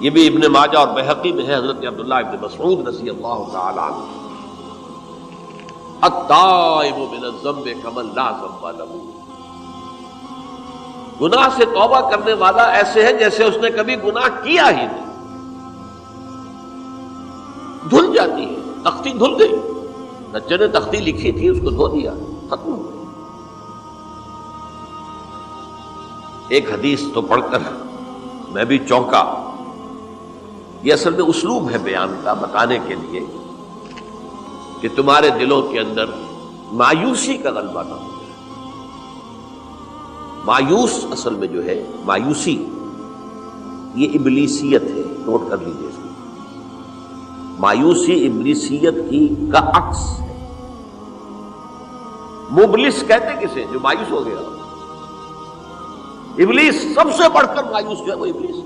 یہ بھی ابن ماجہ اور بہقی میں ہے حضرت عبداللہ ابن مسعود رضی اللہ تعالی عنہ، التائب من الذنب کمن لا ذنب له، گناہ سے توبہ کرنے والا ایسے ہے جیسے اس نے کبھی گناہ کیا ہی نہیں. دھل جاتی ہے، تختی دھل گئی، بچے نے تختی لکھی تھی اس کو دھو دیا، ختم ہو گئی. ایک حدیث تو پڑھ کر میں بھی چونکا. یہ اصل میں اسلوب ہے بیان کا، بتانے کے لیے کہ تمہارے دلوں کے اندر مایوسی کا غلبہ نہ ہو. مایوس اصل میں جو ہے مایوسی یہ ابلیسیت ہے، نوٹ کر لیجیے اس کو. مایوسی ابلیسیت کی کا عکس ہے. مبلس کہتے کسے جو مایوس ہو گیا. ابلیس سب سے بڑھ کر مایوس جو ہے وہ ابلیس.